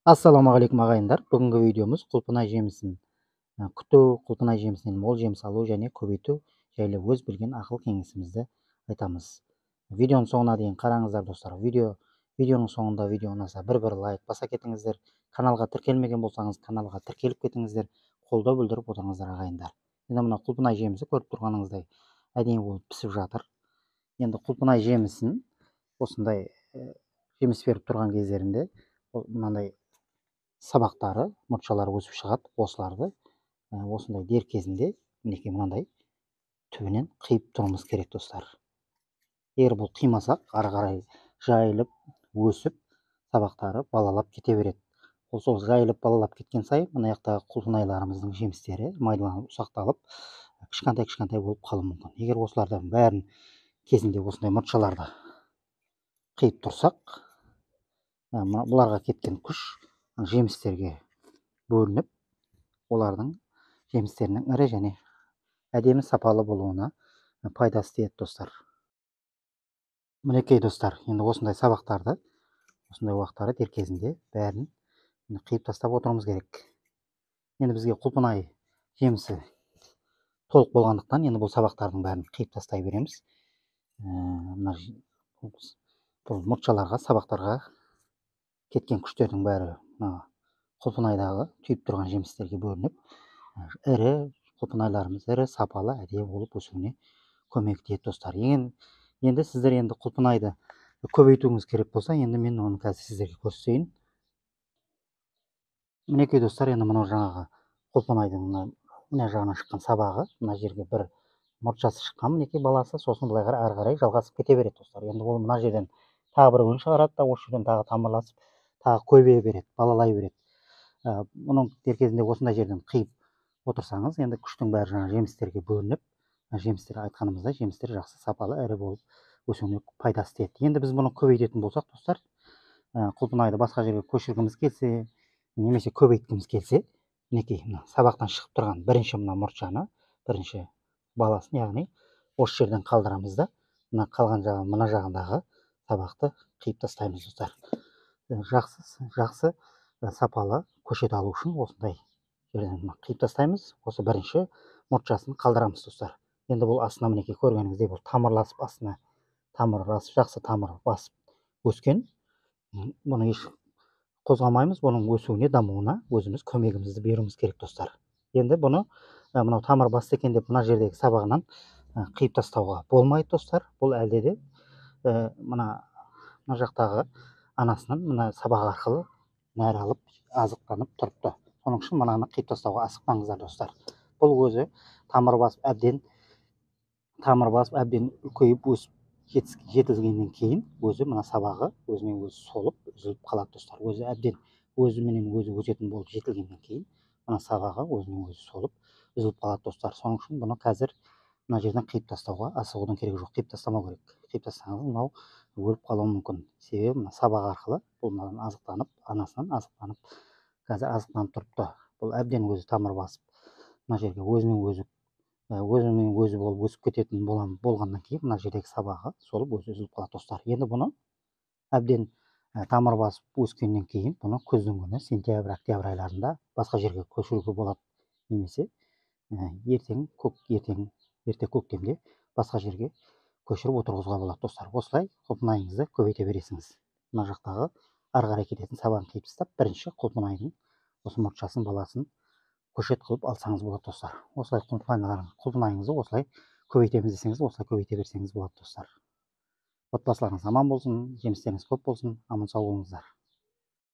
Ассалаумағалейкум ағайындар. Бүгінгі видеомыз құлпынай жемісін күту, құлпынай жемісінен мол жеміс алу және көбейту жайлы өз білген ақыл кеңесімізді айтамыз. Видеоның соңына дейін қараңыздар достар. Видеоның соңында видео ұнаса бір лайк баса кетіңіздер. Каналға тіркелмеген болсаңыз, каналға тіркеліп кетіңіздер. Қолдау білдіріп отырыңыздар ағайындар. Енді мына құлпынай жемісі көріп тұрғаныңыздай әдемі болып пісіп жатыр. Енді құлпынай жемісін осындай жеміс беріп тұрған кездерінде мынандай сабақтары, мұртшалары өсіп шығады. Осыларды осындай дер кезінде мінекей мынандай түбінен қиып тұруымыз керек достар. Егер бұл қимасақ, ары қарай жайылып, өсіп, сабақтары балалап кете береді. Сол жайылып балалап кеткен сайын мына жақтағы құлпынайларымыздың жемістері майдаланып, ұсақталып, кішкентай болып қалуы мүмкін. Егер осылардың бәрін кезінде осындай мұртшаларды қиып тұрсақ, бұларға кеткен күш жемістерге бөлініп, олардың жемістерінің ірі және әдемі сапалы болуына пайдасы тиеді достар. Мінекей достар, енді осындай сабақтарды, осындай уақыттары дер кезінде бәрін қиып тастап отыруымыз керек. Енді бізге құлпынай жемісі толық болғандықтан, енді бұл сабақтардың бәрін қиып тастай береміз. Бұл мұртшаларға, сабақтарға кеткен күштердің бәрі құлпынайдағы түйіп тұрған жемістерге бөлініп, ірі құлпынайларымыз ірі, сапалы, әдемі болып өсуіне көмек тиеді достар. Енді сіздер құлпынайды көбейтуіңіз керек болса, енді мен оны қазір сіздерге көрсетейін. Мінекей достар, енді мынау жаңағы құлпынайдың мына жағынан шыққан сабағы, мына жерге бір мұртшасы шыққан, мінекей баласы, сосын былай ары қарай жалғасып кете береді достар. Енді ол мына жерден тағы бір өн шығарады да, осы жерден тағы тамырласып, тағы көбейе береді, балалай береді. Мұның дер кезінде осындай жерден қиып отырсаңыз, енді күштің бәрі жаңа жемістерге бөлініп, жемістер айтқанымыздай жемістер жақсы сапалы ірі болып өсуіне пайдасы тиеді. Енді біз бұны көбейтетін болсақ достар, құлпынайды басқа жерге көшіргіміз келсе, немесе көбейткіміз келсе, мінекей мына сабақтан шығып тұрған бірінші мына мұртшаны, бірінші баласын, яғни осы жерден қалдырамыз да, мына қалған мына жағындағы сабақты қиып тастаймыз достар. Жақсы сапалы көшет алу үшін осындай жерден қиып тастаймыз. Осы бірінші мұртшасын қалдырамыз достар. Енді бұл астына мінекей көргеніңіздей бұл тамырласып, астына тамырласып, жақсы тамыр басып өскен. Бұны еш қозғамаймыз, бұның өсуіне, дамуына өзіміз көмегімізді беруіміз керек достар. Енді бұны мынау тамыр басты екен деп мына жердегі сабағынан қиып тастауға болмайды достар. Бұл әлде де мына жақтағы анасынан мына сабақ арқылы нәр алып, азықтанып тұрыпты. Соның үшін мынаны қиып тастауға асықпаңыздар достар. Бұл өзі тамыр басып әбден үлкейіп өсіп жетілгеннен кейін өзі мына сабағы өзінен өзі солып үзіліп қалады достар. Өзі әбден өзіменен өзі өсетін болып жетілгеннен кейін мына сабағы өзінен өзі солып үзіліп қалады достар. Соның үшін бұны қазір мына жерден қиып тастауға асығудың керегі жоқ. Қиып тастамау керек. Қиып тастаңыз, мынау өліп қалуы мүмкін. Себебі мына сабақ арқылы бұл мынадан азықтанып, анасынан азықтанып, қазір азықтанып тұрыпты. Бұл әбден өзі тамыр басып, мына жерге өзінен өзі болып өсіп кететін болғаннан кейін мына жердегі сабағы солып өзі үзіліп қалады достар. Енді бұны әбден тамыр басып өскеннен кейін бұны күздің күні сентябрь, октябрь айларында басқа жерге көшіруге болады, немесе ерте көктемде басқа жерге көшіріп отырғызуға болады достар. Осылай құлпынайыңызды көбейте бересіңіз. Мына жақтағы ары қарай кететін сабағын қиып тастап, бірінші құлпынайдың осы мұртшасын, баласын көшет қылып алсаңыз болады достар. Осылай құлпынайыңызды осылай көбейтеміз десеңіз, осылай көбейте берсеңіз болады достар. Отбасыларыңыз аман болсын, жемістеріңіз көп болсын, аман сау болыңыздар.